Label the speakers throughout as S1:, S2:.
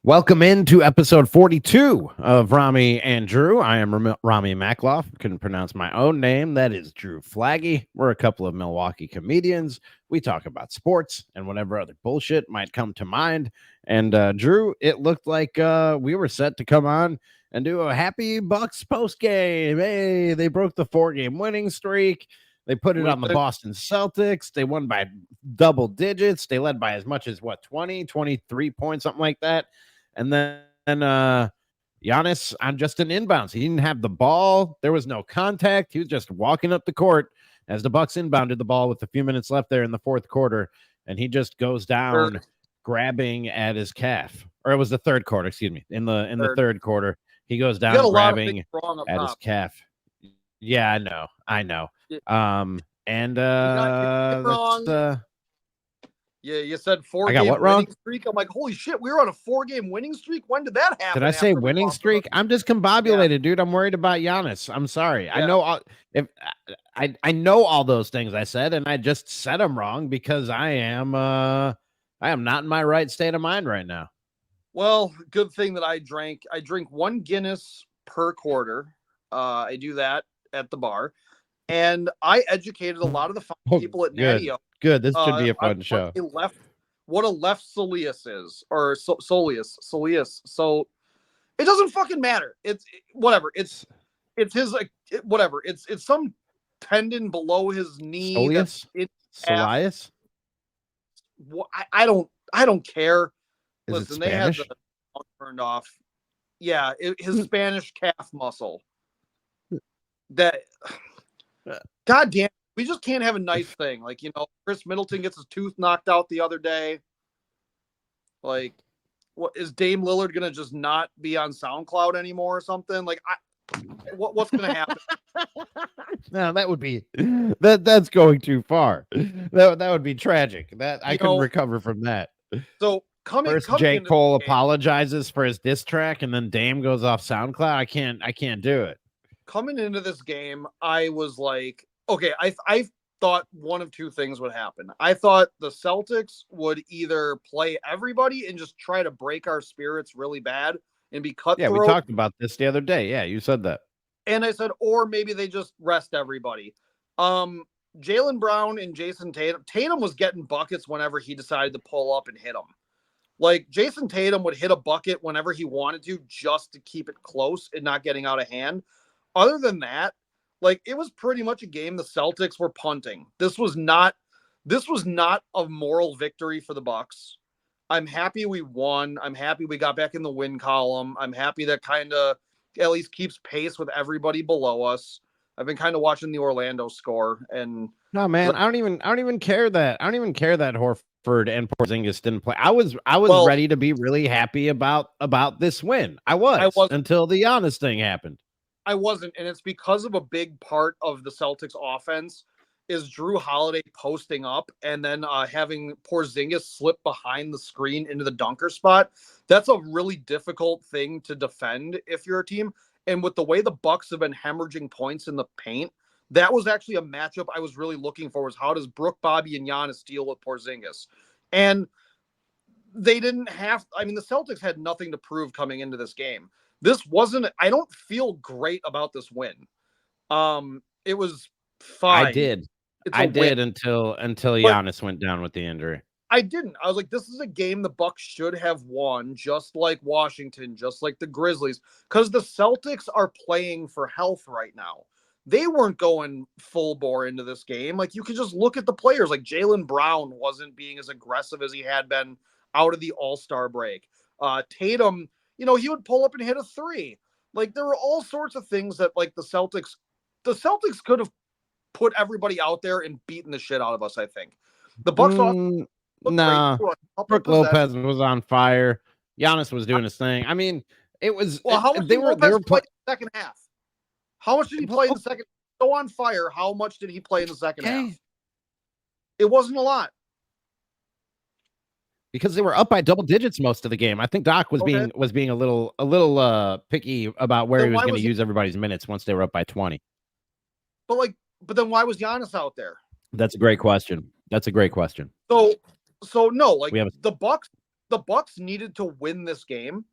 S1: Welcome into episode 42 of Ramie and Drew. I am Ramie Makloff. Couldn't pronounce my own name. That is Drew Flaggy. We're a couple of Milwaukee comedians. We talk about sports and whatever other bullshit might come to mind. And Drew, it looked like we were set to come on and do a happy Bucks post game. Hey, they broke the 4-game winning streak. They put it on the Boston Celtics. They won by double digits. They led by as much as 23 points, something like that. And then Giannis on just an inbounds. He didn't have the ball. There was no contact. He was just walking up the court as the Bucks inbounded the ball with a few minutes left there in the fourth quarter. And he just goes down grabbing at his calf. Or it was the third quarter, excuse me. In the third quarter, he goes down grabbing at his calf. Yeah, I know.
S2: Yeah, you said
S1: I got what wrong?
S2: winning streak. I'm like, holy shit, we were on a 4-game winning streak. When did that happen?
S1: Did I say winning streak? I'm just combobulated, dude. I'm worried about Giannis. I'm sorry. Yeah. I know all those things I said, and I just said them wrong because I am not in my right state of mind right now.
S2: Well, good thing that I drink one Guinness per quarter. I do that at the bar, and I educated a lot of the fine people at Natio.
S1: Good. This should be a fun show.
S2: What a left soleus is, or soleus. So it doesn't fucking matter. It's whatever. It's his whatever. It's some tendon below his knee.
S1: Soleus.
S2: I don't care.
S1: Listen,
S2: they had the turned off. Yeah, his Spanish calf muscle. That. God damn. We just can't have a nice thing. Like, Chris Middleton gets his tooth knocked out the other day. Like, what is Dame Lillard going to just not be on SoundCloud anymore or something? Like, what's going to happen?
S1: No, that would be that's going too far. That would be tragic. That I couldn't recover from that.
S2: So
S1: first J. Cole apologizes for his diss track, and then Dame goes off SoundCloud. I can't do it.
S2: Coming into this game, I was like, okay, I thought one of two things would happen. I thought the Celtics would either play everybody and just try to break our spirits really bad and be cutthroat.
S1: Yeah, we talked about this the other day. Yeah, you said that.
S2: And I said, or maybe they just rest everybody. Jaylen Brown and Jason Tatum. Tatum was getting buckets whenever he decided to pull up and hit them. Like, Jason Tatum would hit a bucket whenever he wanted to just to keep it close and not getting out of hand. Other than that, like, it was pretty much a game the Celtics were punting. This was not a moral victory for the Bucks. I'm happy we won. I'm happy we got back in the win column. I'm happy that kind of at least keeps pace with everybody below us. I've been kind of watching the Orlando score, and
S1: no, man, I don't even care that Horford and Porzingis didn't play. I was ready to be really happy about this win. I was until the Giannis thing happened.
S2: I wasn't, and it's because of a big part of the Celtics offense is Drew Holiday posting up and then having Porzingis slip behind the screen into the dunker spot. That's a really difficult thing to defend if you're a team. And with the way the Bucks have been hemorrhaging points in the paint, that was actually a matchup I was really looking for, was how does Brook, Bobby, and Giannis deal with Porzingis? And they didn't have – I mean, the Celtics had nothing to prove coming into this game. This wasn't – I don't feel great about this win. It was fine.
S1: I did until Giannis went down with the injury.
S2: I didn't. I was like, this is a game the Bucks should have won, just like Washington, just like the Grizzlies, because the Celtics are playing for health right now. They weren't going full bore into this game. Like, you could just look at the players. Like, Jaylen Brown wasn't being as aggressive as he had been out of the All-Star break. Tatum, he would pull up and hit a three. Like, there were all sorts of things that, like, the Celtics could have put everybody out there and beaten the shit out of us, I think. The Bucks
S1: Brook Lopez was on fire. Giannis was doing his thing. I mean, it was.
S2: Well, how much did Lopez play in the second half? How much did he play in the second? So on fire. How much did he play in the second half? It wasn't a lot.
S1: Because they were up by double digits most of the game. I think Doc was being a little picky about where he was going to use everybody's minutes once they were up by 20.
S2: But then why was Giannis out there?
S1: That's a great question.
S2: So no, like, the Bucks the Bucks needed to win this game.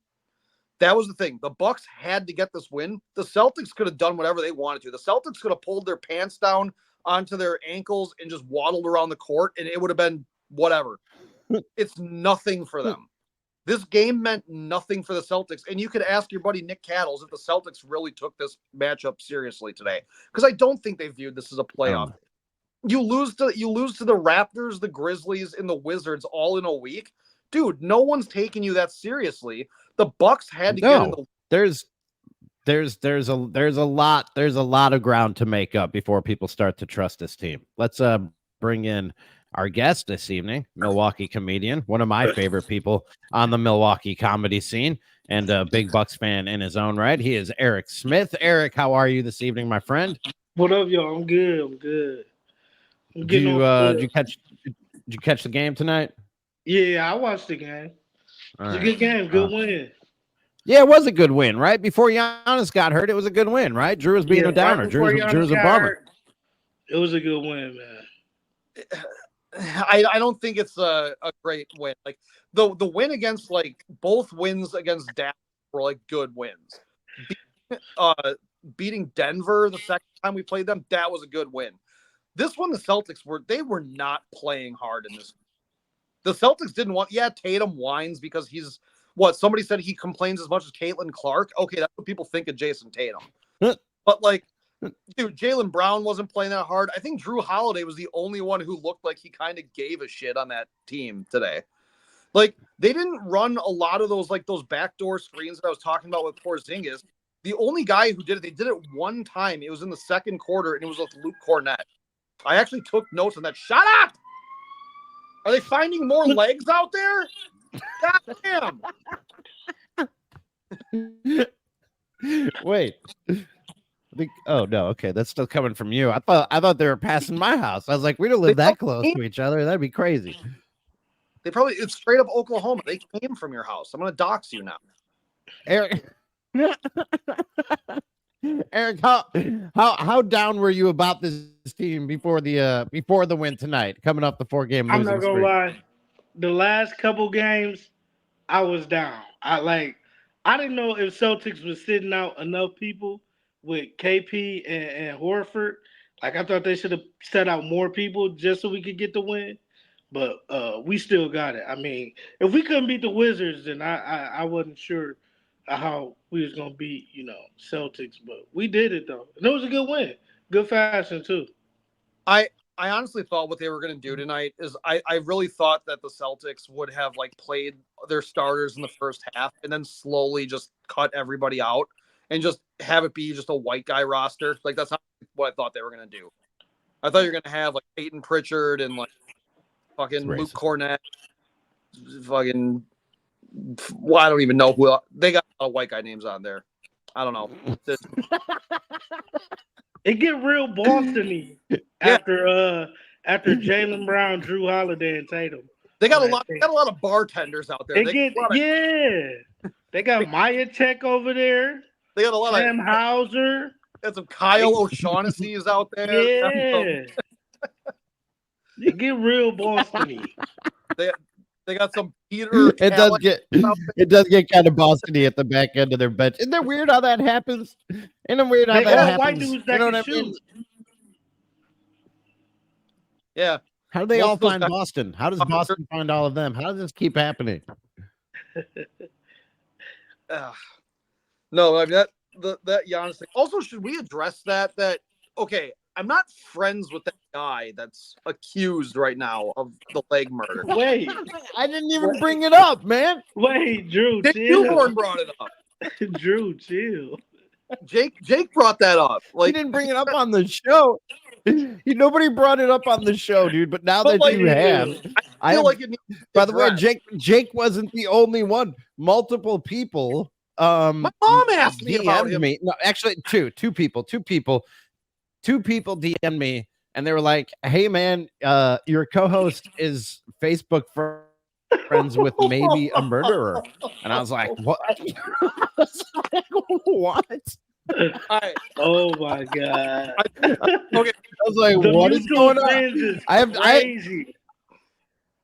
S2: That was the thing. The Bucks had to get this win. The Celtics could have done whatever they wanted to. The Celtics could have pulled their pants down onto their ankles and just waddled around the court, and it would have been whatever. It's nothing for them. This game meant nothing for the Celtics. And you could ask your buddy Nick Cattles if the Celtics really took this matchup seriously today, because I don't think they viewed this as a playoff. You lose to the Raptors, the Grizzlies, and the Wizards all in a week. Dude, no one's taking you that seriously. The Bucks had to get in the
S1: there's a lot of ground to make up before people start to trust this team. Let's bring in our guest this evening, Milwaukee comedian, one of my favorite people on the Milwaukee comedy scene, and a big Bucks fan in his own right. He is Eric Smith. Eric, how are you this evening, my friend?
S3: What up, y'all? I'm good.
S1: Did you catch the game tonight?
S3: Yeah, I watched the game. It's a good game, good win.
S1: Yeah, it was a good win, right? Before Giannis got hurt, it was a good win, right? Drew was being a downer. Drew was a bummer.
S3: It was a good win, man.
S2: I don't think it's a great win. Like the win against, like, both wins against Dallas were like good wins. Beating Denver the second time we played them, that was a good win. This one, the Celtics were not playing hard in this. The Celtics didn't want. Yeah, Tatum whines because he's what somebody said he complains as much as Caitlin Clark. Okay, that's what people think of Jason Tatum. But like, dude, Jaylen Brown wasn't playing that hard. I think Drew Holiday was the only one who looked like he kind of gave a shit on that team today. Like, they didn't run a lot of those backdoor screens that I was talking about with Porzingis. The only guy who did it, they did it one time. It was in the second quarter, and it was with Luke Cornett. I actually took notes on that. Shut up! Are they finding more legs out there? God
S1: damn! Wait. Oh no, okay, that's still coming from you. I thought they were passing my house. I was like, we don't live that close to each other. That'd be crazy.
S2: It's straight up Oklahoma. They came from your house. I'm gonna dox you now.
S1: Eric. Eric, how down were you about this team before the win tonight, coming up the 4-game losing
S3: I'm not gonna lie. The last couple games, I was down. I didn't know if Celtics was sitting out enough people with KP and Horford. Like, I thought they should have set out more people just so we could get the win. But we still got it. I mean, if we couldn't beat the Wizards, then I wasn't sure how we was gonna beat, Celtics, but we did it though. And it was a good win. Good fashion too.
S2: I honestly thought what they were gonna do tonight is I really thought that the Celtics would have played their starters in the first half and then slowly just cut everybody out and just have it be just a white guy roster. Like, that's what I thought they were gonna do. I thought you were gonna have Peyton Pritchard and fucking Luke Cornett, fucking. Well, I don't even know who they got. A lot of white guy names on there. I don't know.
S3: It get real Boston-y after Jaylen Brown, Drew Holiday, and Tatum.
S2: They got a lot of bartenders out there.
S3: They got Maya Tech over there.
S2: They got a lot
S3: Sam Hauser.
S2: Got some Kyle O'Shaughnessy's out there.
S3: Yeah. They get real Boston-y.
S2: They got some Peter.
S1: It does get kind of Boston-y at the back end of their bench. Isn't that weird how that happens? Isn't it weird how that happens?
S3: White dudes that can shoot.
S2: Yeah.
S1: How do they all find Boston? How does Boston find all of them? How does this keep happening?
S2: No, I mean that Giannis thing. Also, should we address that? Okay, I'm not friends with that guy that's accused right now of the leg murder.
S3: Wait,
S1: I didn't even bring it up, man.
S3: Wait, Drew,
S2: Dick Newborn brought it up.
S3: Drew, chill.
S2: Jake brought that up.
S1: He didn't bring it up on the show. Nobody brought it up on the show, dude. But now that you have,
S2: I feel like it needs to
S1: by the way, Jake wasn't the only one. Multiple people.
S2: My mom asked me about him.
S1: No, actually, two people DM'd me, and they were like, "Hey, man, your co-host is Facebook friends with maybe a murderer," and I was like, "What?" What?
S3: Oh my god!
S2: Okay,
S1: I was like, "What is going on?"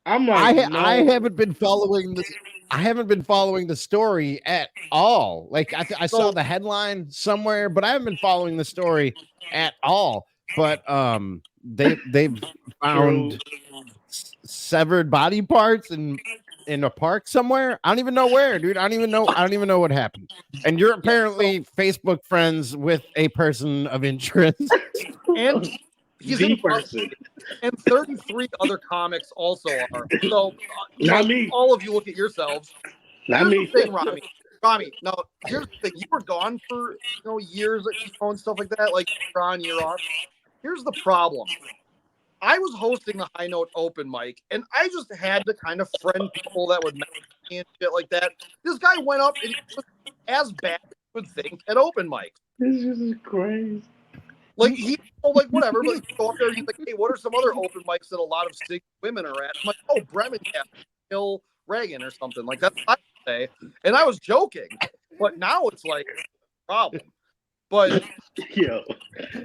S3: I I'm like,
S1: I haven't been following this. I haven't been following the story at all. Like I saw the headline somewhere, but I haven't been following the story at all. But they've found severed body parts in a park somewhere. I don't even know where, dude. I don't even know what happened. And you're apparently Facebook friends with a person of interest.
S2: And he's
S3: the
S2: in
S3: person.
S2: and 33 other comics also are. So,
S3: Not me.
S2: all of you look at yourselves.
S3: Not
S2: Here's
S3: me.
S2: the thing, Ramie. Now, here's the thing. You were gone for years, and stuff like that. Like year on, year off. Here's the problem. I was hosting the High Note open mic, and I just had to kind of friend people that would message me and shit like that. This guy went up and was as bad as you would think at open mics.
S3: This is crazy.
S2: Like whatever, but you go up there and he's like, hey, what are some other open mics that a lot of sick women are at? I'm like, oh, Bremen, Hill, Reagan or something. Like that's what I say. And I was joking. But now it's like a problem. But
S3: yo,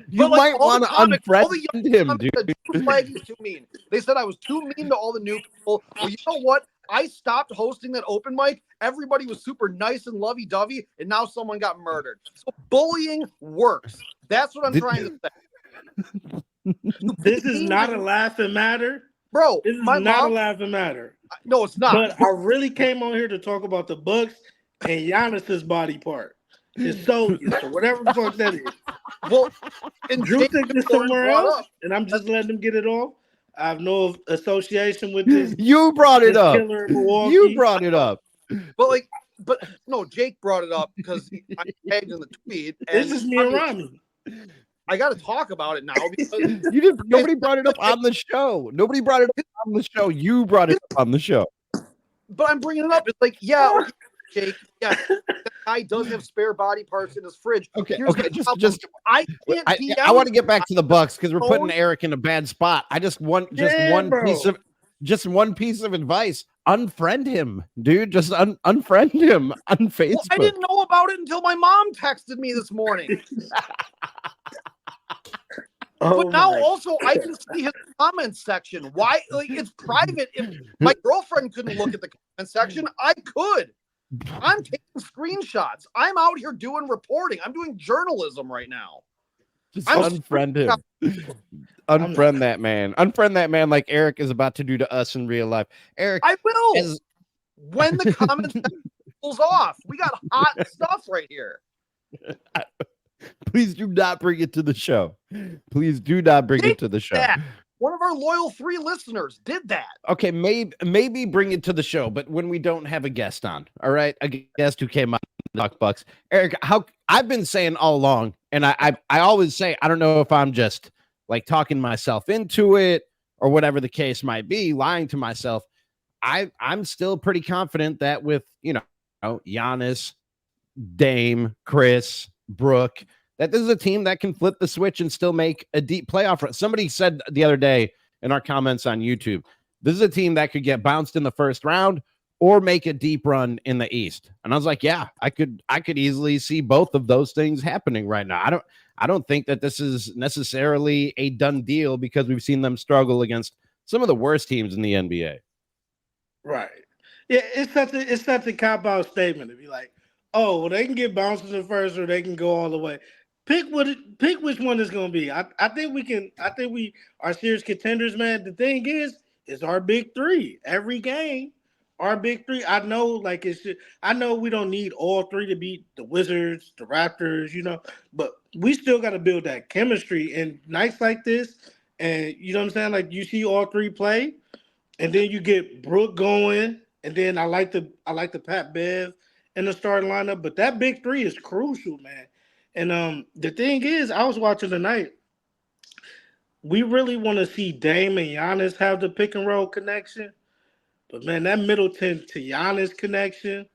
S1: you might want to unfriend him, dude.
S2: Flaggy's too mean. They said I was too mean to all the new people. Well, you know what? I stopped hosting that open mic. Everybody was super nice and lovey-dovey, and now someone got murdered. So bullying works. That's what I'm trying to say.
S3: This is not a laughing matter.
S2: Bro,
S3: this is not a laughing matter.
S2: No, it's not.
S3: But I really came on here to talk about the Bucks and Giannis's body part. His soldiers, or whatever the fuck that is.
S2: Well, and
S3: Drew took this somewhere else, and I'm just letting him get it off. I have no association with this.
S1: You brought it up. You brought it up.
S2: But no, Jake brought it up because I tagged in the tweet.
S3: This is me and Ramie.
S2: I got to talk about it now because
S1: you didn't. Nobody brought it up on the show. Nobody brought it up on the show. You brought it up on the show.
S2: But I'm bringing it up. It's like, yeah, Jake. Yeah, that guy does have spare body parts in his fridge.
S1: Okay,
S2: just I can't.
S1: I want to get back to the Bucks because we're putting Eric in a bad spot. I just want one piece of advice. Unfriend him, dude. Just unfriend him on Facebook.
S2: Well, I didn't know about it until my mom texted me this morning. But now also I can see his comment section. Why? Like it's private. If my girlfriend couldn't look at the comment section, I could. I'm taking screenshots. I'm out here doing reporting. I'm doing journalism right now.
S1: Just unfriend him. Unfriend that man. Unfriend that man like Eric is about to do to us in real life. Eric,
S2: I will. When the comment section pulls off, we got hot stuff right here.
S1: Please do not bring it to the show. Please do not bring it to the show.
S2: One of our loyal 3 listeners did that.
S1: Okay, maybe bring it to the show, but when we don't have a guest on, all right, a guest who came on to talk Bucks. Eric, how I've been saying all along, and I always say I don't know if I'm just like talking myself into it or whatever the case might be, lying to myself. I'm still pretty confident that with Giannis, Dame, Chris, Brooke, that this is a team that can flip the switch and still make a deep playoff run. Somebody said the other day in our comments on YouTube, this is a team that could get bounced in the first round or make a deep run in the East. And I was like, yeah, I could easily see both of those things happening right now. I don't think that this is necessarily a done deal because we've seen them struggle against some of the worst teams in the NBA.
S3: Right. Yeah, it's such a cop-out statement to be like, oh, well, they can get bounced in the first or they can go all the way. Pick which one it's gonna be. I think we are serious contenders, man. The thing is, it's our big 3 every game. Our big 3. I know, I know we don't need all 3 to beat the Wizards, the Raptors, but we still got to build that chemistry. And nights like this, and you know what I'm saying, like you see all 3 play, and then you get Brooke going, and then I like the Pat Bev in the starting lineup. But that big 3 is crucial, man. And the thing is, I was watching tonight. We really want to see Dame and Giannis have the pick and roll connection. But man, that Middleton to Giannis connection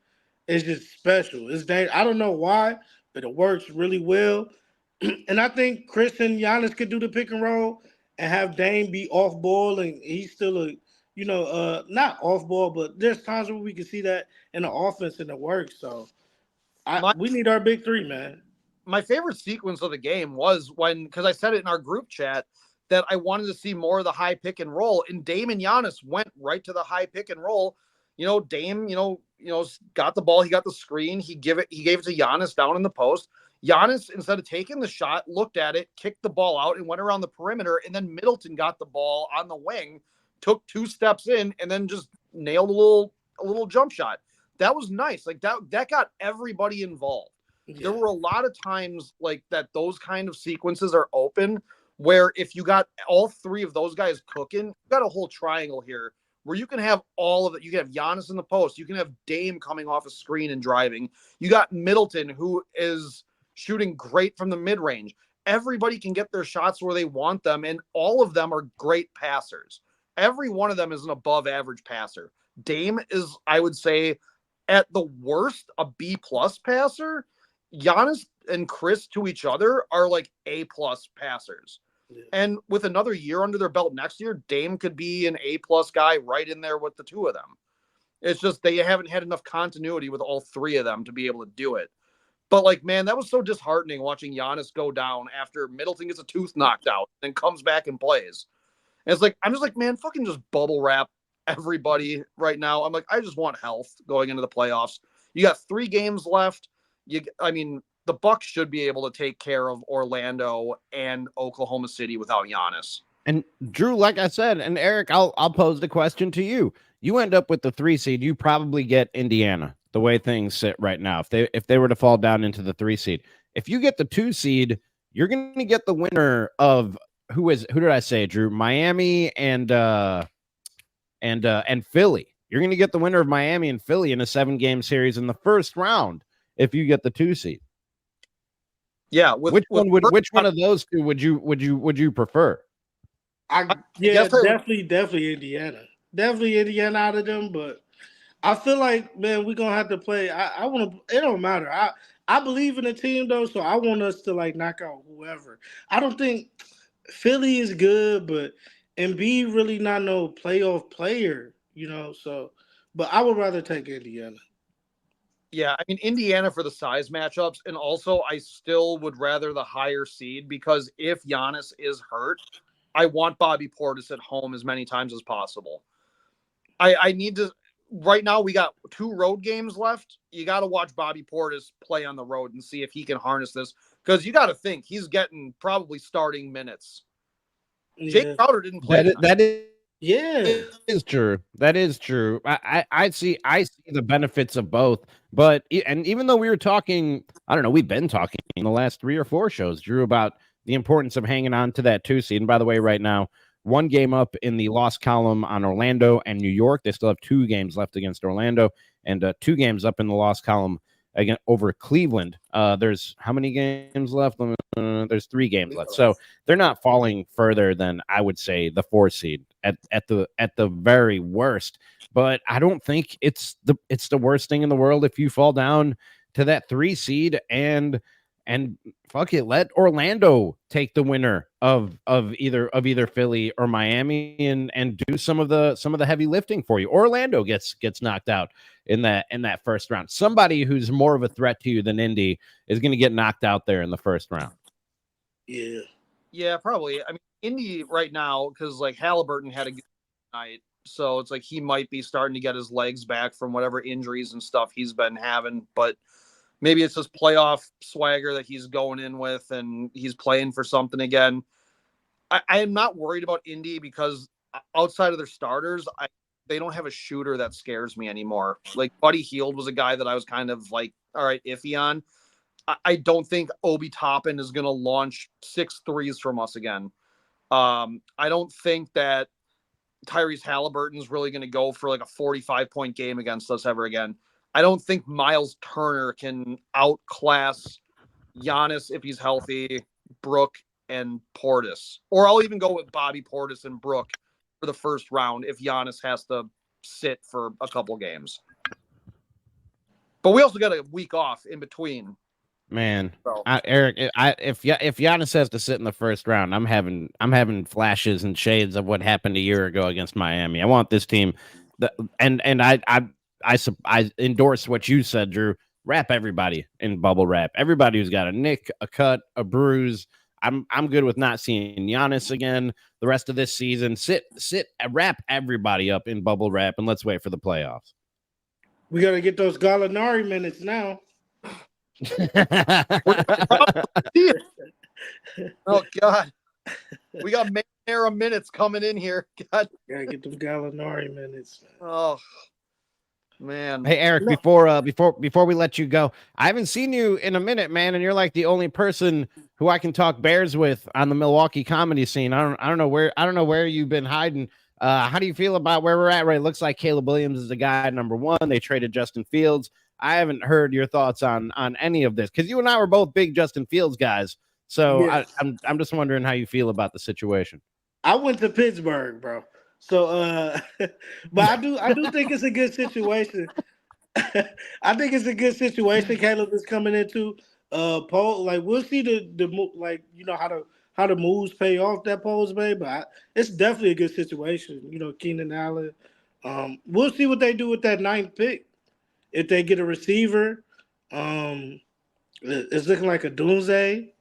S3: is just special. It's I don't know why, but it works really well. And I think Chris and Giannis could do the pick and roll and have Dame be off ball, and he's still not off ball, but there's times where we can see that in the offense and it works. So we need our big 3, man.
S2: My favorite sequence of the game was because I said it in our group chat, that I wanted to see more of the high pick and roll. And Dame and Giannis went right to the high pick and roll. Dame, got the ball, he got the screen, he gave it to Giannis down in the post. Giannis, instead of taking the shot, looked at it, kicked the ball out, and went around the perimeter. And then Middleton got the ball on the wing, took 2 steps in, and then just nailed a little jump shot. That was nice. Like that got everybody involved. Yeah. There were a lot of times like that. Those kind of sequences are open where if you got all 3 of those guys cooking, you got a whole triangle here where you can have all of it. You can have Giannis in the post. You can have Dame coming off a screen and driving. You got Middleton, who is shooting great from the mid-range. Everybody can get their shots where they want them, and all of them are great passers. Every one of them is an above-average passer. Dame is, I would say, at the worst, a B-plus passer. Giannis and Chris to each other are like A-plus passers. Yeah. And with another year under their belt next year, Dame could be an A-plus guy right in there with the 2 of them. It's just they haven't had enough continuity with all 3 of them to be able to do it. But, like, man, that was so disheartening watching Giannis go down after Middleton gets a tooth knocked out and comes back and plays. And it's like, I'm just like, man, fucking just bubble wrap everybody right now. I'm like, I just want health going into the playoffs. You got 3 games left. The Bucks should be able to take care of Orlando and Oklahoma City without Giannis.
S1: And Drew, like I said, and Eric, I'll pose the question to you. You end up with the 3 seed, you probably get Indiana the way things sit right now. If they were to fall down into the 3 seed, if you get the 2 seed, you're going to get the winner of who did I say, Drew? Miami and Philly. You're going to get the winner of Miami and Philly in a 7-game series in the first round if you get the 2 seed.
S2: Yeah,
S1: which one of those 2 would you prefer?
S3: Definitely Indiana. Definitely Indiana out of them, but I feel like, man, we're gonna have to play. I want to. It don't matter. I believe in the team though, so I want us to like knock out whoever. I don't think Philly is good, but Embiid really not no playoff player, So, but I would rather take Indiana.
S2: Yeah, I mean Indiana for the size matchups, and also I still would rather the higher seed because if Giannis is hurt, I want Bobby Portis at home as many times as possible. I need to. Right now, we got 2 road games left. You got to watch Bobby Portis play on the road and see if he can harness this. Because you got to think he's getting probably starting minutes. Yeah. Jake Crowder didn't play.
S1: That is true. That is true. I see the benefits of both. But even though we were talking, I don't know, we've been talking in the last 3 or 4 shows, Drew, about the importance of hanging on to that 2 seed. And by the way, right now, 1 game up in the loss column on Orlando and New York. They still have 2 games left against Orlando and 2 games up in the loss column again over Cleveland. There's how many games left? There's 3 games left. So they're not falling further than I would say the 4 seed at the very worst. But I don't think it's the worst thing in the world if you fall down to that 3 seed and fuck it, let Orlando take the winner of either Philly or Miami and do some of the heavy lifting for you. Orlando gets knocked out in that first round. Somebody who's more of a threat to you than Indy is going to get knocked out there in the first round.
S2: Yeah, probably. I mean, Indy right now, because like Halliburton had a good night, so it's like he might be starting to get his legs back from whatever injuries and stuff he's been having, but maybe it's just playoff swagger that he's going in with and he's playing for something again. I am not worried about Indy because outside of their starters, they don't have a shooter that scares me anymore. Like Buddy Hield was a guy that I was kind of like, all right, iffy on. I don't think Obi Toppin is going to launch 6 threes from us again. I don't think that Tyrese Halliburton is really going to go for like a 45-point game against us ever again. I don't think Miles Turner can outclass Giannis if he's healthy, Brook and Portis. Or I'll even go with Bobby Portis and Brook for the first round if Giannis has to sit for a couple games. But we also got a week off in between.
S1: Man, so. Eric, if Giannis has to sit in the first round, I'm having flashes and shades of what happened a year ago against Miami. I want this team, I endorse what you said, Drew. Wrap everybody in bubble wrap. Everybody who's got a nick, a cut, a bruise. I'm good with not seeing Giannis again the rest of this season. Wrap everybody up in bubble wrap, and let's wait for the playoffs.
S3: We got to get those Gallinari minutes now.
S2: Oh God, we got Marinara minutes coming in here. God,
S3: Gotta get them Gallinari minutes.
S2: oh man.
S1: Hey Eric, before we let you go, I haven't seen you in a minute, man, and you're like the only person who I can talk Bears with on the Milwaukee comedy scene. I don't know where you've been hiding. How do you feel about where we're at? Right, it looks like Caleb Williams is the guy number one. They traded Justin Fields. I haven't heard your thoughts on any of this because you and I were both big Justin Fields guys. So
S3: Yeah.
S1: I'm just wondering how you feel about the situation.
S3: I went to Pittsburgh, bro. So, but I do think it's a good situation. I think it's a good situation Caleb is coming into. Paul, like we'll see the like how the moves pay off that Paul's made, but it's definitely a good situation. Keenan Allen. We'll see what they do with that 9th pick. If they get a receiver, it's looking like a doomsday.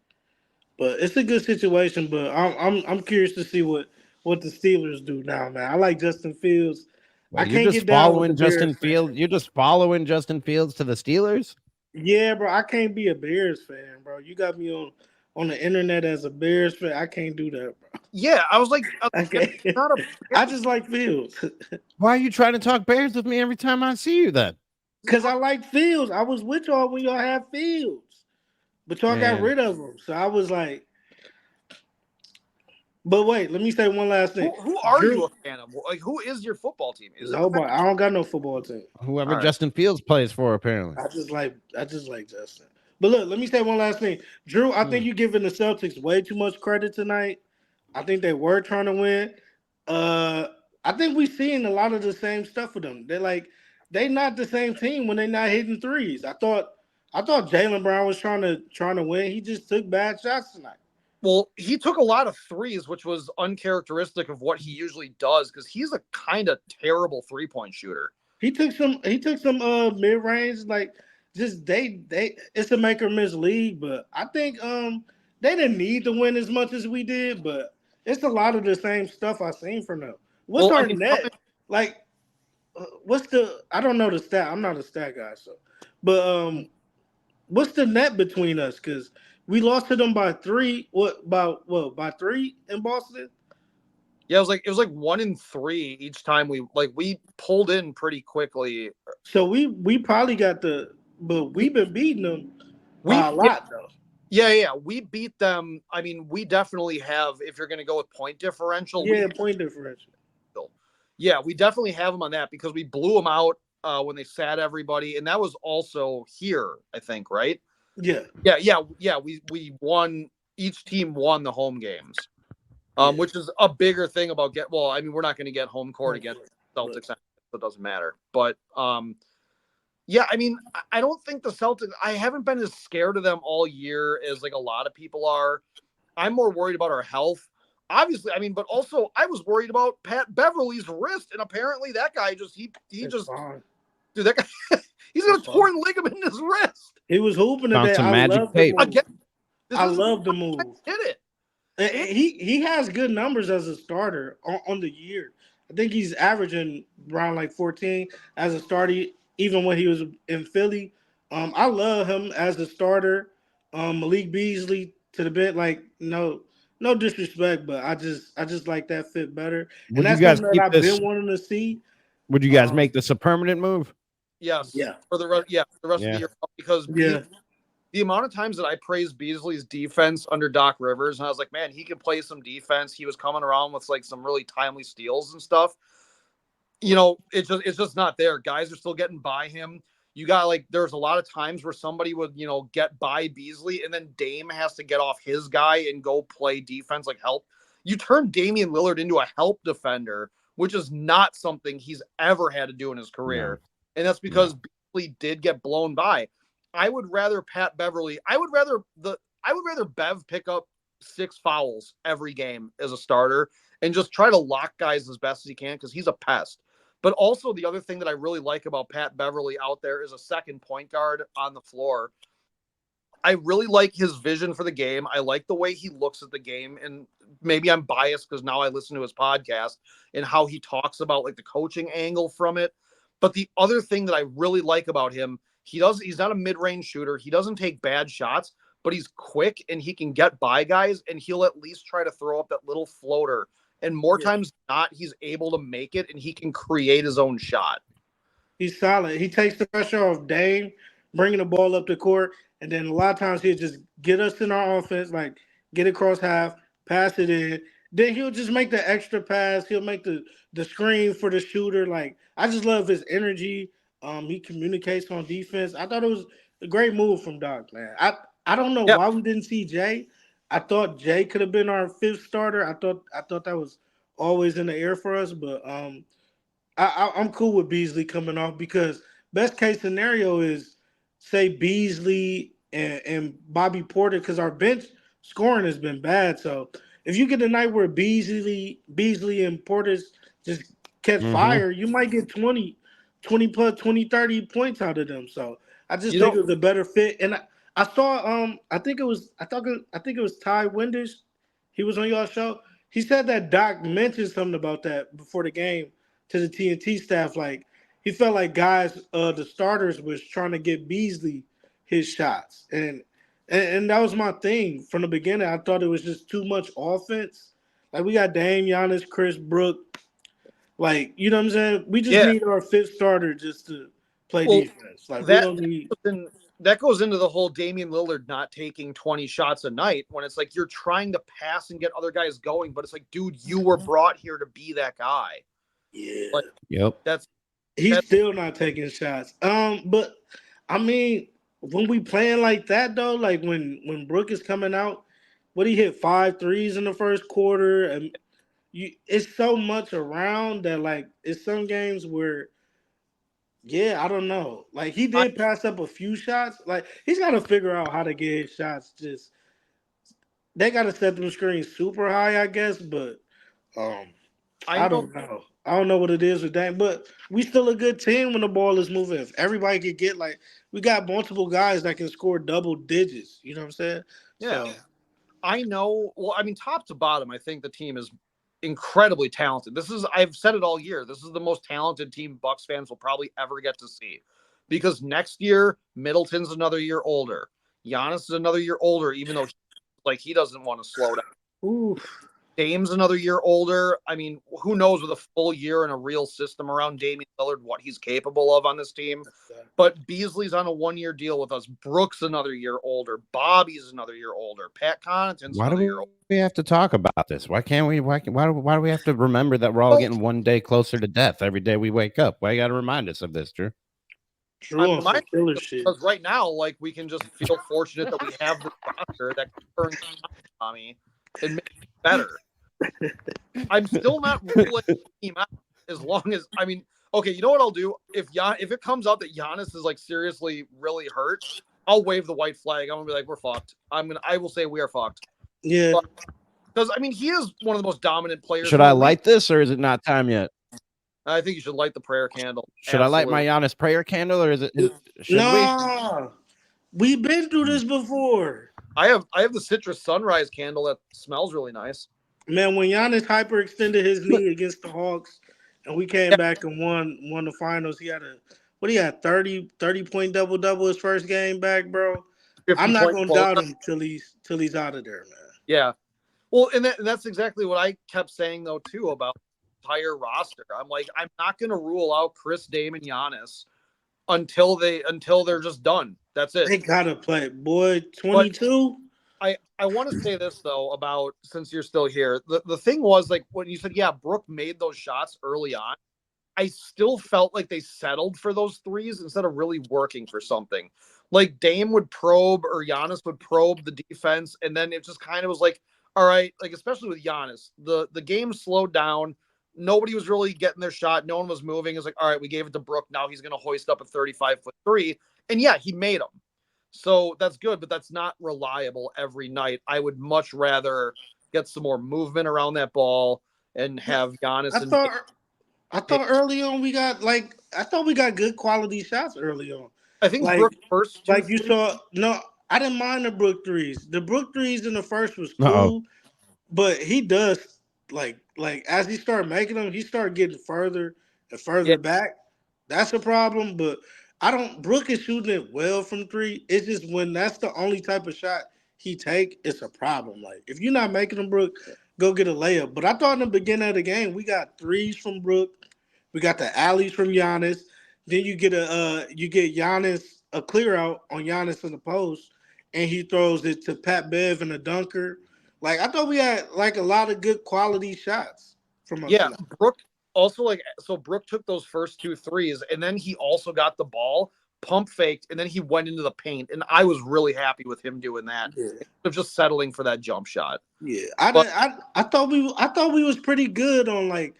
S3: But it's a good situation. But I'm curious to see what the Steelers do now, man. I like Justin Fields.
S1: Well,
S3: I can't get down with the
S1: Justin
S3: Bears
S1: Fields.
S3: fan.
S1: You're just following Justin Fields to the Steelers.
S3: Yeah, bro. I can't be a Bears fan, bro. You got me on the internet as a Bears fan. I can't do that, bro.
S2: Yeah, I was like,
S3: Okay. I just like Fields.
S1: Why are you trying to talk Bears with me every time I see you then?
S3: Because I like Fields. I was with y'all when y'all had Fields. But y'all got rid of him. So I was like, but wait, let me say one last thing.
S2: Who are you a fan of? Like, who is your football team? Is
S3: Nobody. I don't got no football team.
S1: Whoever Justin Fields plays for, apparently.
S3: I just like Justin. But look, let me say one last thing. Drew, I think you're giving the Celtics way too much credit tonight. I think they were trying to win. I think we've seen a lot of the same stuff with them. They not the same team when they're not hitting threes. I thought Jaylen Brown was trying to win. He just took bad shots tonight.
S2: Well, he took a lot of threes, which was uncharacteristic of what he usually does because he's a kind of terrible 3-point shooter.
S3: He took some mid range, like just they it's a make or miss league, but I think they didn't need to win as much as we did, but it's a lot of the same stuff I've seen from them. What's our net? Like what's the I don't know the stat. I'm not a stat guy, so but what's the net between us? Because we lost to them by 3. By 3 in Boston?
S2: Yeah, it was like 1-3 each time we pulled in pretty quickly.
S3: So we probably got but we've been beating them by a lot though.
S2: Yeah, we beat them. I mean, we definitely have. If you're going to go with point differential,
S3: point differential.
S2: Yeah, we definitely have them on that because we blew them out when they sat everybody, and that was also here, I think, right?
S3: Yeah.
S2: We won. Each team won the home games, which is a bigger thing about we're not going to get home court against Celtics, so it doesn't matter. But yeah, I mean, I don't think the Celtics. I haven't been as scared of them all year as like a lot of people are. I'm more worried about our health, obviously. I mean, but also I was worried about Pat Beverly's wrist, and apparently that guy dude, that guy. He's got a torn ligament in his wrist.
S3: He was hooping today. I love the move.
S2: Did it?
S3: He has good numbers as a starter on the year. I think he's averaging around like 14 as a starter, even when he was in Philly. I love him as a starter. Malik Beasley to the bench, like no disrespect, but I just like that fit better. And that's something that I've been wanting to see.
S1: Would you guys make this a permanent move?
S2: Yes.
S3: Yeah.
S2: For the rest of the year, because the amount of times that I praised Beasley's defense under Doc Rivers, and I was like, man, he can play some defense. He was coming around with like some really timely steals and stuff. It's just not there. Guys are still getting by him. You got there's a lot of times where somebody would, get by Beasley and then Dame has to get off his guy and go play defense, like help. You turn Damian Lillard into a help defender, which is not something he's ever had to do in his career. And that's because Beasley did get blown by. I would rather Bev pick up 6 fouls every game as a starter and just try to lock guys as best as he can because he's a pest. But also the other thing that I really like about Pat Beverly out there is a second point guard on the floor. I really like his vision for the game. I like the way he looks at the game, and maybe I'm biased because now I listen to his podcast and how he talks about like the coaching angle from it. But the other thing that I really like about him, he's not a mid-range shooter. He doesn't take bad shots, but he's quick and he can get by guys, and he'll at least try to throw up that little floater. And more times than not, he's able to make it and he can create his own shot.
S3: He's solid. He takes the pressure off Dame, bringing the ball up the court, and then a lot of times he'll just get us in our offense, like get across half, pass it in. Then he'll just make the extra pass. He'll make the screen for the shooter. Like I just love his energy. He communicates on defense. I thought it was a great move from Doc, man. I don't know why we didn't see Jay. I thought Jay could have been our fifth starter. I thought that was always in the air for us, but I'm cool with Beasley coming off because best case scenario is say Beasley and Bobby Porter because our bench scoring has been bad. So if you get a night where Beasley and Porter's just catch fire, you might get 20 plus 20, 30 points out of them. So I just think it was a better fit. And I saw I think it was Ty Windish. He was on your show. He said that Doc mentioned something about that before the game to the TNT staff. Like he felt like guys, the starters was trying to get Beasley his shots. And that was my thing from the beginning. I thought it was just too much offense. Like we got Dame, Giannis, Chris Brook. Like, you know what I'm saying? We just need our fifth starter just to play defense. Like we don't need
S2: that goes into the whole Damian Lillard not taking 20 shots a night when it's like you're trying to pass and get other guys going, but it's like, dude, you were brought here to be that guy.
S3: Yeah.
S2: Like,
S3: he's still not taking shots. But I mean, when we playing like that though, like when Brook is coming out, what he hit 5 threes in the first quarter, and it's so much around that like it's some games where I don't know. Like he did pass up a few shots. Like he's got to figure out how to get his shots. Just they got to set them screens super high, I guess. But I don't know. I don't know what it is with that. But we still a good team when the ball is moving. If everybody could get like we got multiple guys that can score double digits. You know what I'm saying?
S2: Yeah.
S3: So,
S2: I know. Well, I mean, top to bottom, I think the team is incredibly talented. I've said it all year. This is the most talented team Bucks fans will probably ever get to see, because next year Middleton's another year older. Giannis is another year older, even though he doesn't want to slow down.
S3: ooh.
S2: Dame's another year older. I mean, who knows with a full year and a real system around Damian Lillard what he's capable of on this team. But Beasley's on a 1-year deal with us. Brooks another year older. Bobby's another year older. Pat Connaughton's another year older.
S1: We have to talk about this? Why can't we? Why do we have to remember that we're all getting one day closer to death every day we wake up? Why you got to remind us of this, Drew?
S3: Drew on killer shit.
S2: Because right now, like, we can just feel fortunate that we have the roster that can turn Tommy and make it better. I'm still not ruling the team out as long as, I mean, okay, you know what I'll do? If it comes out that Giannis is like seriously really hurt, I'll wave the white flag. I'm gonna be like, we're fucked. I will say we are fucked.
S3: Yeah.
S2: Because I mean, he is one of the most dominant players.
S1: Should I light this, or is it not time yet?
S2: I think you should light the prayer candle.
S1: Should I light my Giannis prayer candle, or is it?
S3: We've been through this before.
S2: I have the citrus sunrise candle that smells really nice.
S3: Man, when Giannis hyperextended his knee against the Hawks, and we came back and won the finals, he had 30 point double his first game back, bro. I'm not gonna doubt him till he's out of there, man.
S2: Yeah. Well, and that's exactly what I kept saying though too about the entire roster. I'm like, I'm not gonna rule out Chris, Dame, and Giannis until they're just done. That's it.
S3: They gotta play, boy. 22.
S2: I want to say this though about, since you're still here, the thing was, like, when you said, yeah, Brook made those shots early on, I still felt like they settled for those threes instead of really working for something. Like Dame would probe or Giannis would probe the defense, and then it just kind of was like, all right, like especially with Giannis, the game slowed down. Nobody was really getting their shot. No one was moving. It's like, all right, we gave it to Brook. Now he's going to hoist up a 35-foot three. And yeah, he made them. So that's good, but that's not reliable every night. I would much rather get some more movement around that ball and have Giannis.
S3: I thought early on we got good quality shots early on.
S2: I think Brook first.
S3: Like you saw, no, I didn't mind the Brook threes. The Brook threes in the first was
S1: Uh-oh.
S3: cool, but he does like as he started making them, he started getting further and
S2: Yeah,
S3: further back. That's a problem. But I don't. Brook is shooting it well from three. It's just when that's the only type of shot he take, it's a problem. Like if you're not making them, Brook, go get a layup. But I thought in the beginning of the game we got threes from Brook. We got the alleys from Giannis. Then you get Giannis a clear out on Giannis in the post, and he throws it to Pat Bev and a dunker. Like I thought we had like a lot of good quality shots from up
S2: yeah.
S3: tonight.
S2: Brook also so Brook took those first 2 threes, and then he also got the ball pump faked, and then he went into the paint, and I was really happy with him doing that
S3: Yeah,
S2: instead of just settling for that jump shot.
S3: yeah.
S2: But
S3: I thought we was pretty good on like.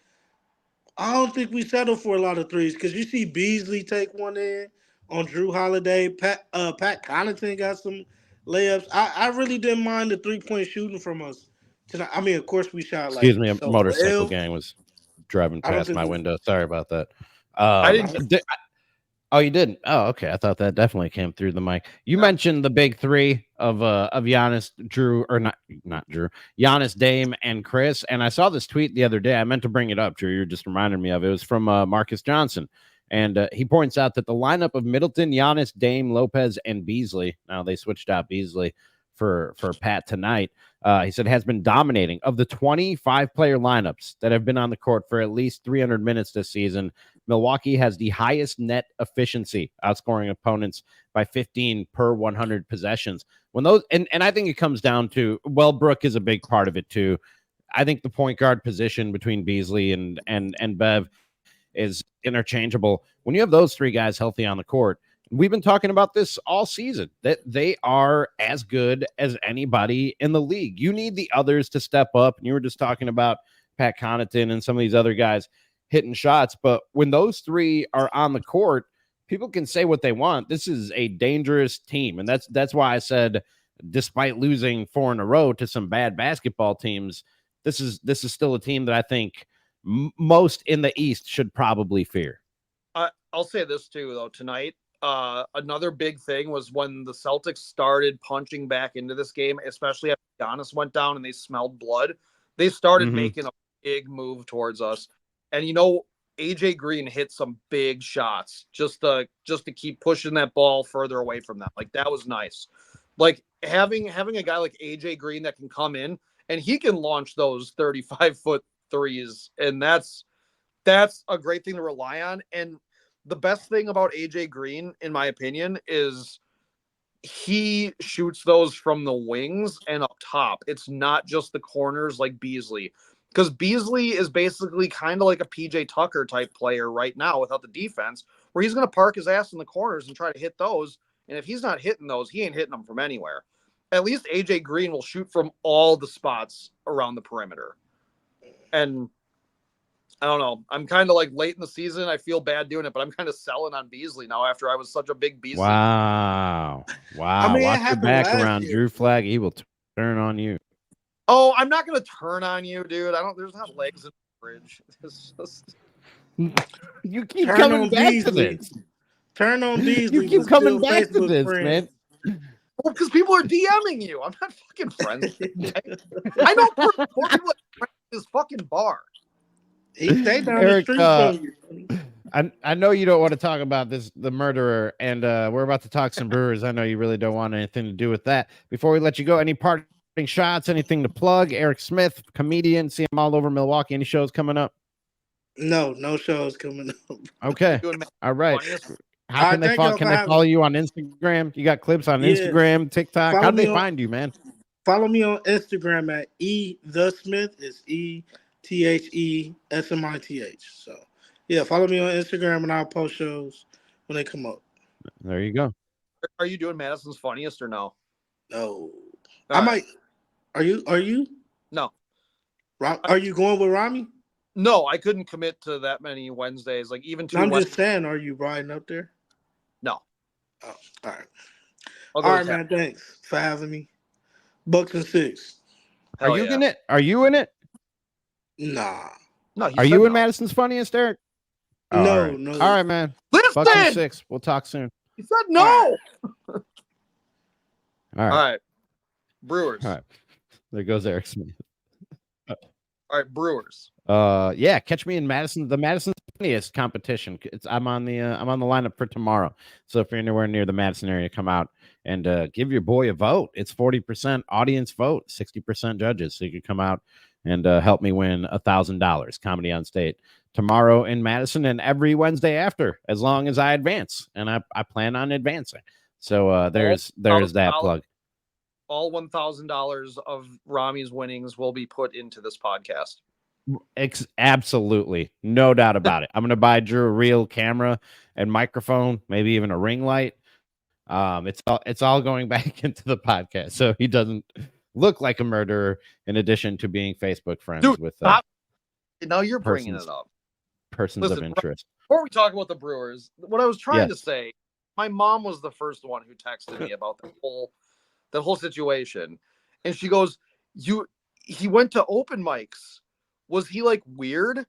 S3: I don't think we settled for a lot of threes because you see Beasley take one in on Drew Holiday. Pat Connaughton got some layups. I really didn't mind the 3-point shooting from us tonight. I mean, of course, we shot like
S1: Excuse me, a
S3: so
S1: motorcycle
S3: well.
S1: gang was driving
S3: I don't
S1: past
S3: think
S1: my
S3: we.
S1: window. Sorry about that.
S2: I didn't get
S1: Oh, you didn't? Oh, okay. I thought that definitely came through the mic. You
S2: no.
S1: mentioned the big three of Giannis, Drew, or not Drew, Giannis, Dame, and Chris. And I saw this tweet the other day. I meant to bring it up, Drew. You just reminded me of it. It was from Marcus Johnson. And he points out that the lineup of Middleton, Giannis, Dame, Lopez, and Beasley. Now they switched out Beasley for Pat tonight. He said has been dominating. Of the 25-player lineups that have been on the court for at least 300 minutes this season, Milwaukee has the highest net efficiency, outscoring opponents by 15 per 100 possessions. When those and I think it comes down to, well, Brook is a big part of it too. I think the point guard position between Beasley and Bev is interchangeable. When you have those three guys healthy on the court, we've been talking about this all season, that they are as good as anybody in the league. You need the others to step up. And you were just talking about Pat Connaughton and some of these other guys hitting shots. But when those three are on the court, people can say what they want. This is a dangerous team. And that's why I said, despite losing 4 in a row to some bad basketball teams, this is still a team that I think most in the East should probably fear.
S2: I'll say this too, though. Tonight, another big thing was when the Celtics started punching back into this game, especially after Giannis went down and they smelled blood. They started making a big move towards us, and AJ Green hit some big shots just to keep pushing that ball further away from them. Like that was nice. Like having a guy like AJ Green that can come in and he can launch those 35-foot threes, and that's a great thing to rely on. And the best thing about AJ Green, in my opinion, is he shoots those from the wings and up top. It's not just the corners like Beasley, because Beasley is basically kind of like a PJ Tucker type player right now without the defense, where he's going to park his ass in the corners and try to hit those. And if he's not hitting those, he ain't hitting them from anywhere. At least AJ Green will shoot from all the spots around the perimeter. And I don't know. I'm kind of like late in the season. I feel bad doing it, but I'm kind of selling on Beasley now after I was such a big Beasley.
S1: Wow.
S3: I mean, it
S1: Watch your
S3: happened
S1: back
S3: last
S1: around
S3: year.
S1: Drew Flag. He will turn on you.
S2: Oh, I'm not going to turn on you, dude. There's not legs in the fridge. It's just...
S1: You keep
S3: Turn
S1: coming
S3: on
S1: back
S3: Beasley.
S1: to this.
S3: Turn on Beasley.
S1: You keep
S3: but
S1: coming
S3: still
S1: back to
S3: Facebook
S1: this,
S3: friends.
S1: man.
S2: Well, because people are DMing you. I'm not fucking friends with this guy. I know more people at this fucking bar.
S3: He stayed down
S1: Eric,
S3: the street from you.
S1: I know you don't want to talk about the murderer, and we're about to talk some Brewers. I know you really don't want anything to do with that. Before we let you go, any parting shots, anything to plug? Eric Smith, comedian, see him all over Milwaukee. Any shows coming up?
S3: No shows coming up.
S1: Okay, all right. How can they follow? Can they follow you on Instagram? You got clips on Instagram, TikTok. How do they find you, man?
S3: Follow me on Instagram at @thesmith. It's ETHESMITH. So yeah, follow me on Instagram and I'll post shows when they come up.
S1: There you go.
S2: Are you doing Madison's Funniest or no?
S3: No,
S2: All
S3: might. Are you?
S2: No.
S3: Are you going with Ramie?
S2: No, I couldn't commit to that many Wednesdays. Like even 2
S3: I'm just saying, are you riding up there?
S2: No.
S3: Oh, all right.
S2: All
S3: right, man. Thanks for having me. Bucks and 6.
S1: Are you in it? Are you in it?
S3: Nah.
S2: No.
S1: Are you in Madison's Funniest, Eric?
S3: Oh, no,
S1: all right.
S3: no.
S1: All right, man.
S2: Listen!
S1: Bucks and 6. We'll talk soon.
S2: He said no.
S1: All
S2: All
S1: right.
S2: right. Brewers.
S1: All right. There goes Eric Smith.
S2: All right, Brewers.
S1: Yeah, catch me in Madison, the Madison Funniest competition. I'm on the lineup for tomorrow. So if you're anywhere near the Madison area, come out and give your boy a vote. It's 40% audience vote, 60% judges. So you can come out and help me win $1,000 comedy on state tomorrow in Madison and every Wednesday after, as long as I advance. And I plan on advancing. So there's that plug.
S2: All $1,000 of Ramie's winnings will be put into this podcast.
S1: Absolutely, no doubt about it. I'm gonna buy Drew a real camera and microphone, maybe even a ring light. It's all going back into the podcast, so he doesn't look like a murderer. In addition to being Facebook friends with
S2: now you're bringing it up.
S1: Persons of interest.
S2: Before we talk about the Brewers, what I was trying to say, my mom was the first one who texted me about the whole situation, and she goes, he went to open mics. Was he like weird?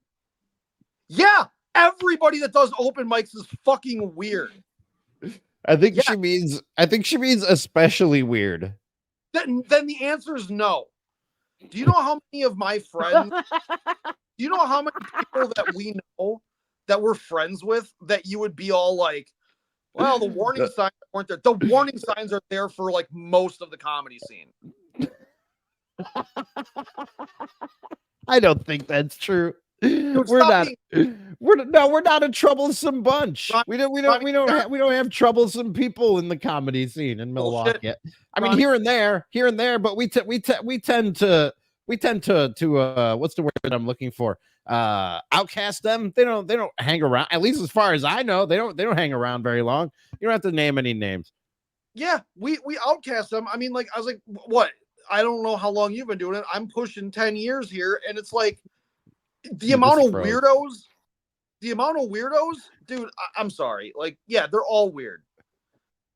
S2: Yeah, everybody that does open mics is fucking weird.
S1: I think she means especially weird.
S2: Then the answer is no. Do you know how many of my friends? Do you know how many people that we know that we're friends with that you would be all like, well, the warning signs weren't there. The warning signs are there for like most of the comedy scene.
S1: I don't think that's true. We're not a troublesome bunch. We don't have troublesome people in the comedy scene in Milwaukee. Bullshit. I mean, here and there, but we tend to what's the word I'm looking for? Outcast them. They don't hang around. At least as far as I know, they don't hang around very long. You don't have to name any names.
S2: Yeah, we outcast them. I mean, like, I was like, what? I don't know how long you've been doing it. I'm pushing 10 years here, and it's like the amount of weirdos, dude. I'm sorry. Like, yeah, they're all weird.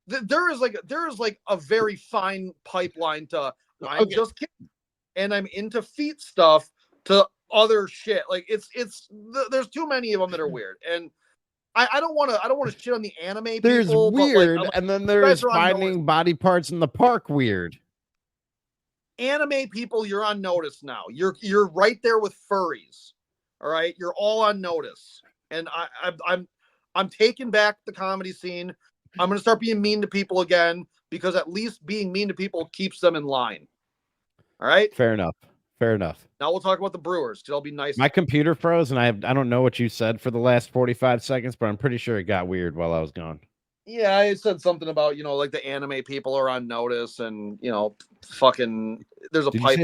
S2: There is like a very fine pipeline to I'm just kidding, and I'm into feet stuff to other shit. Like there's too many of them that are weird, and I don't want to shit on the anime people.
S1: There's weird,
S2: but like,
S1: and then there's finding body parts in the park weird.
S2: Anime people, you're on notice now. You're right there with furries. All right, you're all on notice, and I'm taking back the comedy scene. I'm gonna start being mean to people again because at least being mean to people keeps them in line. All right,
S1: fair enough.
S2: Now we'll talk about the Brewers because I'll be nice.
S1: My computer froze, and I don't know what you said for the last 45 seconds, but I'm pretty sure it got weird while I was gone.
S2: Yeah, I said something about, like the anime people are on notice and, fucking there's a
S1: pipe. Did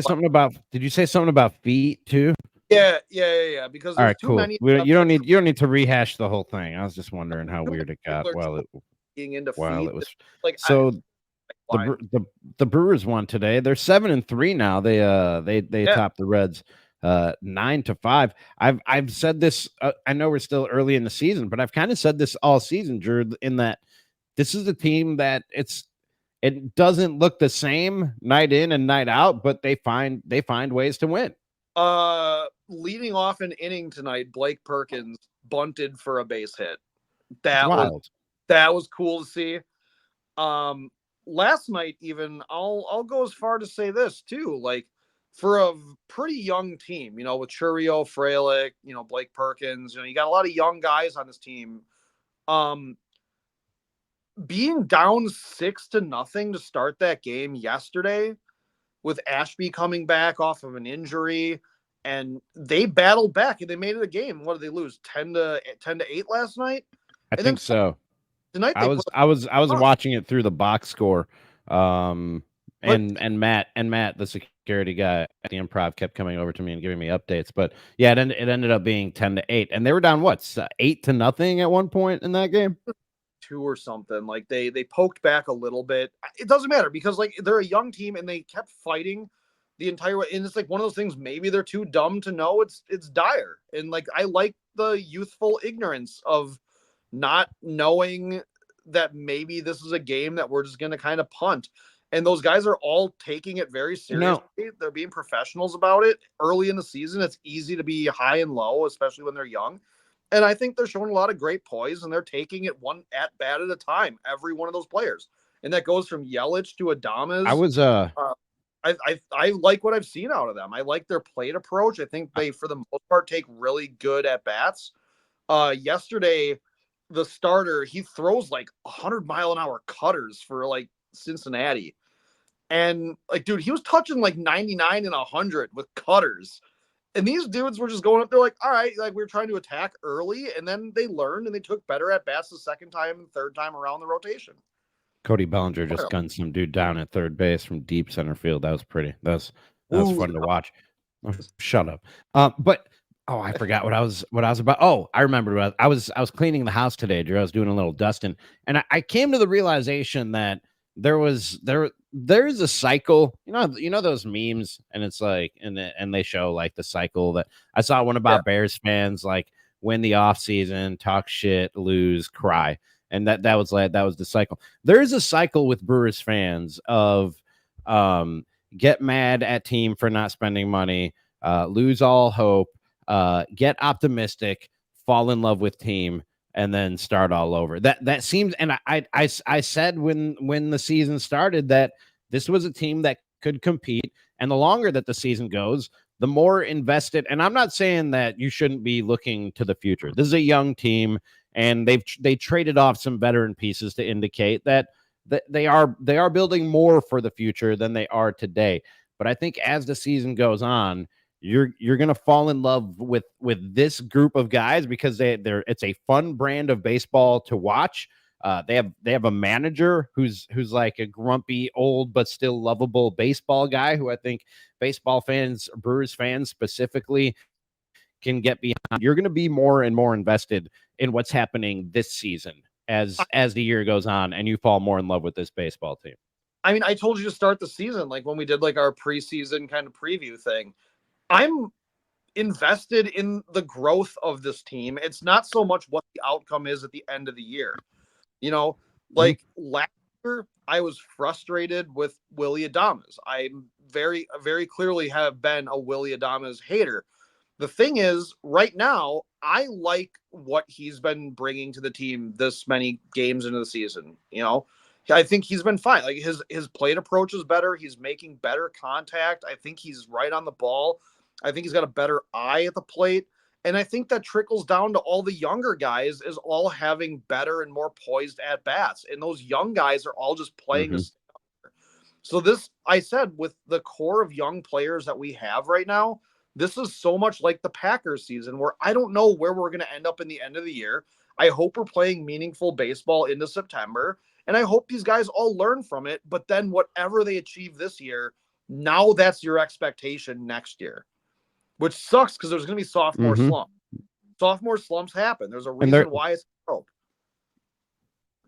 S1: you say something about feet too?
S2: Yeah. Because there's too many.
S1: You don't need to rehash the whole thing. I was just wondering how weird it got
S2: being into feet.
S1: It was
S2: like
S1: so. The Brewers won today. They're 7-3 now. They topped the Reds 9-5. I've said this. I know we're still early in the season, but I've kind of said this all season, Drew, in that this is a team that it doesn't look the same night in and night out, but they find ways to win.
S2: Leading off an inning tonight, Blake Perkins bunted for a base hit. That was cool to see. Last night, even I'll go as far to say this too. Like, for a pretty young team, with Churio, Frelick, Blake Perkins, you got a lot of young guys on this team. Being down 6-0 to start that game yesterday, with Ashby coming back off of an injury, and they battled back and they made it a game. What did they lose? 10-8 last night?
S1: I think so.
S2: Tonight
S1: I was watching it through the box score. And Matt, the security guy at the Improv, kept coming over to me and giving me updates. But yeah, it ended up being 10-8, and they wwere down 8-0 at one point in that game.
S2: 2 or something. Like they poked back a little bit. It doesn't matter because like they're a young team and they kept fighting the entire way. And it's like one of those things. Maybe they're too dumb to know it's dire. And like I like the youthful ignorance of not knowing that maybe this is a game that we're just going to kind of punt. And those guys are all taking it very seriously. They're being professionals about it. Early in the season, it's easy to be high and low, especially when they're young. And I think they're showing a lot of great poise, and they're taking it one at bat at a time, every one of those players. and that goes from Yelich to Adames.
S1: I was
S2: I like what I've seen out of them. I like their plate approach. I think they, for the most part, take really good at bats. Yesterday, the starter, he throws like 100-mile-an-hour cutters for like Cincinnati. And like, dude, he was touching like 99 and 100 with cutters. And these dudes were just going up there like, all right, like we were trying to attack early, and then they learned and they took better at bats the second time and third time around the rotation.
S1: Cody Bellinger just gunned some dude down at third base from deep center field. That was pretty. That was fun to watch. Oh, shut up. But I forgot what I was about. Oh, I remember. I was cleaning the house today, Drew. I was doing a little dusting, and I came to the realization that there's a cycle. You know those memes, and it's like, and they show like the cycle that I saw one about Bears fans, like win the off season, talk shit, lose, cry. And that was the cycle. There is a cycle with Brewers fans of get mad at team for not spending money, lose all hope, get optimistic, fall in love with team, and then start all over. That seems, and I said when the season started that this was a team that could compete, and the longer that the season goes, the more invested. And I'm not saying that you shouldn't be looking to the future. This is a young team, and they traded off some veteran pieces to indicate that they are building more for the future than they are today. But I think as the season goes on, you're going to fall in love with this group of guys because it's a fun brand of baseball to watch. They have a manager who's like a grumpy old but still lovable baseball guy who I think baseball fans, Brewers fans specifically, can get behind. You're going to be more and more invested in what's happening this season as the year goes on, and you fall more in love with this baseball team.
S2: I mean, I told you to start the season, like when we did like our preseason kind of preview thing. I'm invested in the growth of this team. It's not so much what the outcome is at the end of the year. Like last year, I was frustrated with Willy Adames. I very, very clearly have been a Willy Adames hater. The thing is, right now, I like what he's been bringing to the team this many games into the season. I think he's been fine. Like his plate approach is better. He's making better contact. I think he's right on the ball. I think he's got a better eye at the plate. And I think that trickles down to all the younger guys is all having better and more poised at bats. And those young guys are all just playing a So this, I said, with the core of young players that we have right now, this is so much like the Packers season where I don't know where we're going to end up in the end of the year. I hope we're playing meaningful baseball into September, and I hope these guys all learn from it. But then whatever they achieve this year, now that's your expectation next year, which sucks because there's going to be sophomore slump. Sophomore slumps happen. There's a reason why it's hope.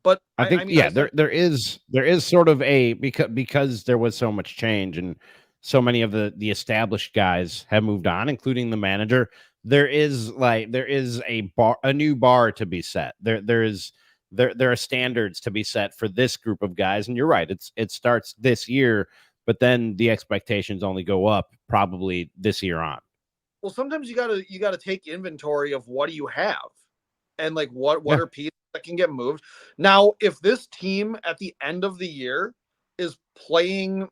S2: But
S1: I think there is sort of a because there was so much change and so many of the established guys have moved on, including the manager. There is a new bar to be set. There are standards to be set for this group of guys, and you're right. It starts this year, but then the expectations only go up probably this year on.
S2: Well, sometimes you gotta take inventory of what do you have, and like what are pieces that can get moved. Now, if this team at the end of the year is playing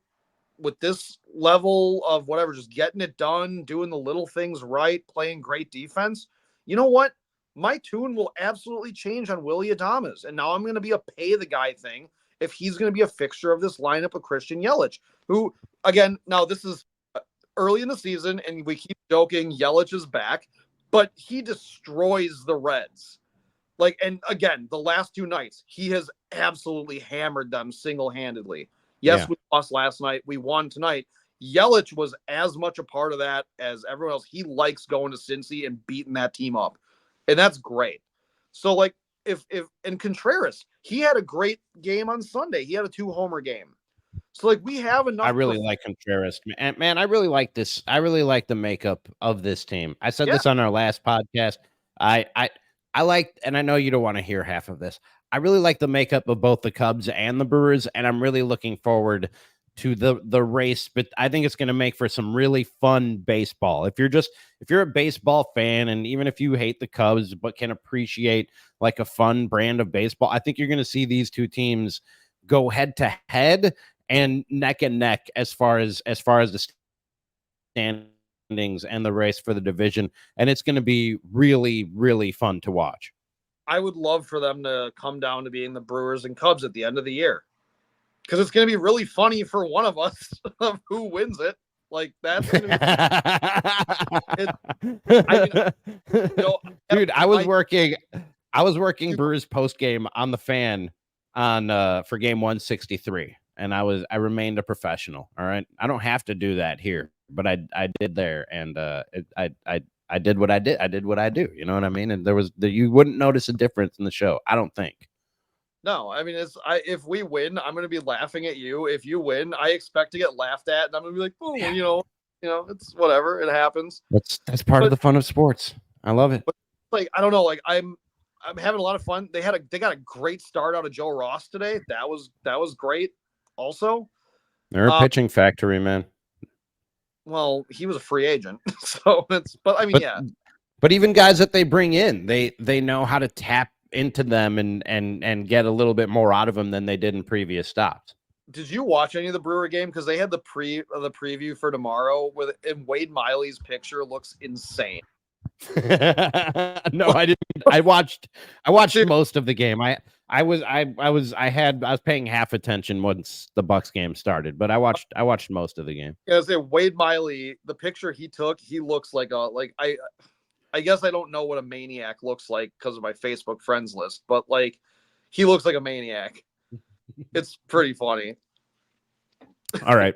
S2: with this level of whatever, just getting it done, doing the little things right, playing great defense, you know what? My tune will absolutely change on Willy Adames. And now I'm going to be a pay the guy thing if he's going to be a fixture of this lineup of Christian Yelich, who, again, now this is early in the season, and we keep joking Yelich is back, but he destroys the Reds. Like, and again, the last two nights, he has absolutely hammered them single-handedly. Yes, we lost last night. We won tonight. Yelich was as much a part of that as everyone else. He likes going to Cincy and beating that team up. And that's great. So, like, if Contreras, he had a great game on Sunday. He had a 2-homer game. So, like, we have enough.
S1: I really like Contreras. Man, I really like this. I really like the makeup of this team. I said this on our last podcast. I like, and I know you don't want to hear half of this. I really like the makeup of both the Cubs and the Brewers, and I'm really looking forward to the race. But I think it's going to make for some really fun baseball. If you're a baseball fan, and even if you hate the Cubs but can appreciate like a fun brand of baseball, I think you're going to see these two teams go head to head and neck as far as the standings and the race for the division, and it's going to be really, really fun to watch.
S2: I would love for them to come down to being the Brewers and Cubs at the end of the year, because it's going to be really funny for one of us of who wins it. Like, that's going to be.
S1: Dude, I was working Brewers post game on the Fan on for game 163, and I remained a professional. All right, I don't have to do that here, but I did there, and I did what I did. I did what I do. You know what I mean? And you wouldn't notice a difference in the show, I don't think.
S2: No, I mean, if we win, I'm going to be laughing at you. If you win, I expect to get laughed at, and I'm going to be like, boom, it's whatever, it happens.
S1: That's part of the fun of sports. I love it.
S2: But, like, I don't know, like, I'm having a lot of fun. They got a great start out of Joe Ross today. That was great. Also,
S1: they're a pitching factory, man.
S2: Well, he was a free agent, so yeah.
S1: But even guys that they bring in, they know how to tap into them and get a little bit more out of them than they did in previous stops.
S2: Did you watch any of the Brewer game? Because they had the preview for tomorrow and Wade Miley's picture looks insane.
S1: No, I didn't. I watched most of the game. I was paying half attention once the Bucks game started, but I watched most of the game.
S2: Yeah, I say Wade Miley, the picture he took, he looks like I guess I don't know what a maniac looks like because of my Facebook friends list, but like he looks like a maniac. It's pretty funny.
S1: All right.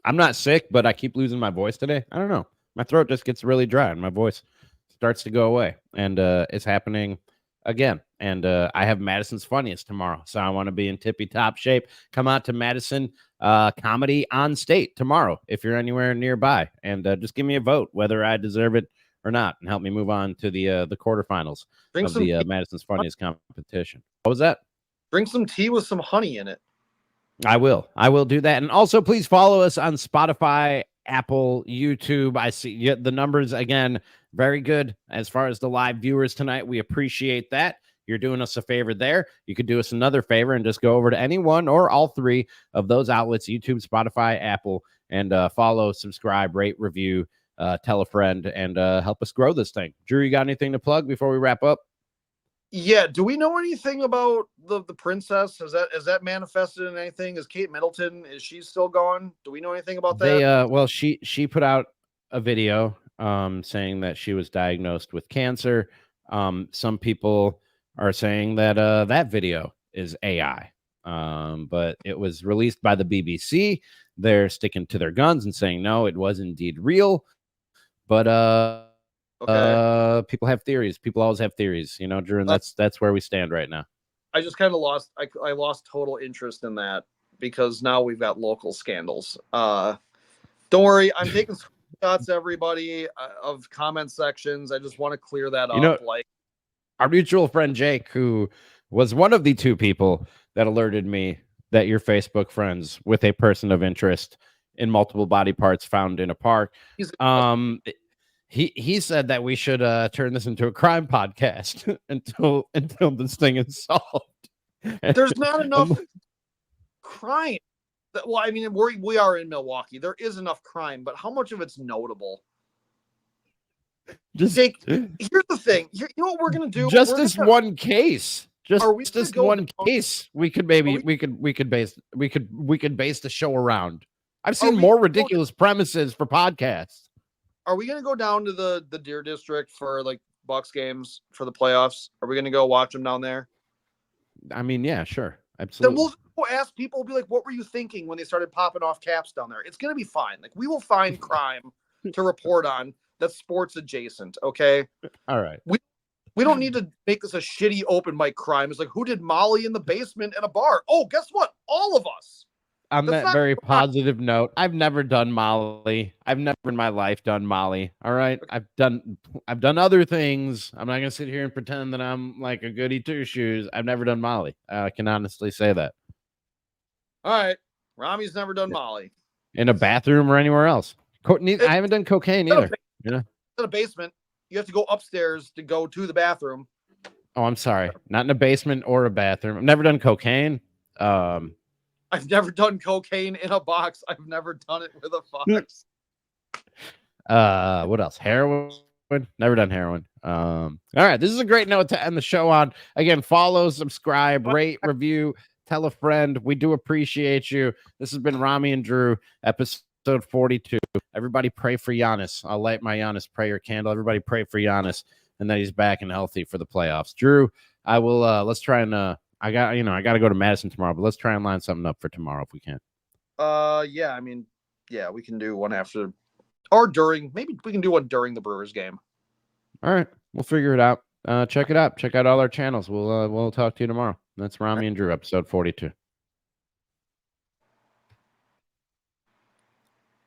S1: I'm not sick, but I keep losing my voice today. I don't know. My throat just gets really dry and my voice starts to go away. And it's happening again. And I have Madison's Funniest tomorrow. So I want to be in tippy top shape. Come out to Madison Comedy on State tomorrow if you're anywhere nearby. And just give me a vote whether I deserve it or not, and help me move on to the quarterfinals of the Madison's Funniest competition. What was that?
S2: Drink some tea with some honey in it.
S1: I will do that. And also please follow us on Spotify, Apple, YouTube. I see the numbers again, very good as far as the live viewers tonight. We appreciate that. You're doing us a favor there. You could do us another favor and just go over to any one or all three of those outlets, YouTube, Spotify, Apple, and follow, subscribe, rate, review, tell a friend, and help us grow this thing. Drew, you got anything to plug before we wrap up?
S2: Yeah. Do we know anything about the princess? Has that manifested in anything? Is Kate Middleton, is she still gone? Do we know anything about that?
S1: Well, she put out a video saying that she was diagnosed with cancer. Some people are saying that that video is AI. But it was released by the BBC. They're sticking to their guns and saying no, it was indeed real. But okay. People have theories. People always have theories, Drew, and that's where we stand right now.
S2: I just kind of lost total interest in that because now we've got local scandals. Don't worry, I'm taking screenshots, everybody, of comment sections. I just want to clear that up. Like
S1: our mutual friend Jake, who was one of the two people that alerted me that you're Facebook friends with a person of interest in multiple body parts found in a park. He said that we should turn this into a crime podcast until this thing is solved.
S2: There's not enough crime. Well, I mean, we are in Milwaukee. There is enough crime, but how much of it's notable? Jake, here's the thing. You know what we're gonna do?
S1: One case. Just this one case. We could base the show around. I've seen more ridiculous premises for podcasts.
S2: Are we going to go down to the Deer District for like Bucks games for the playoffs? Are we going to go watch them down there?
S1: I mean, yeah, sure. Absolutely.
S2: Then we'll ask people, we'll be like, what were you thinking when they started popping off caps down there? It's going to be fine. Like, we will find crime to report on that's sports adjacent. Okay.
S1: All right.
S2: We don't need to make this a shitty open mic crime. It's like, who did Molly in the basement in a bar? Oh, guess what? All of us.
S1: On that very positive note, I've never done Molly. I've never in my life done Molly. All right. I've done other things. I'm not going to sit here and pretend that I'm like a goody two shoes. I've never done Molly. I can honestly say that.
S2: All right. Ramie's never done Molly.
S1: In a bathroom or anywhere else. I haven't done cocaine either.
S2: In a basement. You have to go upstairs to go to the bathroom.
S1: Oh, I'm sorry. Not in a basement or a bathroom. I've never done cocaine.
S2: I've never done cocaine in a box. I've never done it with a fox.
S1: What else? Heroin. Never done heroin. All right. This is a great note to end the show on. Again, follow, subscribe, rate, review, tell a friend. We do appreciate you. This has been Ramie and Drew, episode 42. Everybody pray for Giannis. I'll light my Giannis prayer candle. Everybody pray for Giannis and that he's back and healthy for the playoffs. Drew, I will let's try and I got to go to Madison tomorrow, but let's try and line something up for tomorrow if we can.
S2: Yeah, I mean, yeah, we can do one after or during. Maybe we can do one during the Brewers game.
S1: All right, we'll figure it out. Check it out. Check out all our channels. We'll talk to you tomorrow. That's Ramie and Drew, episode 42.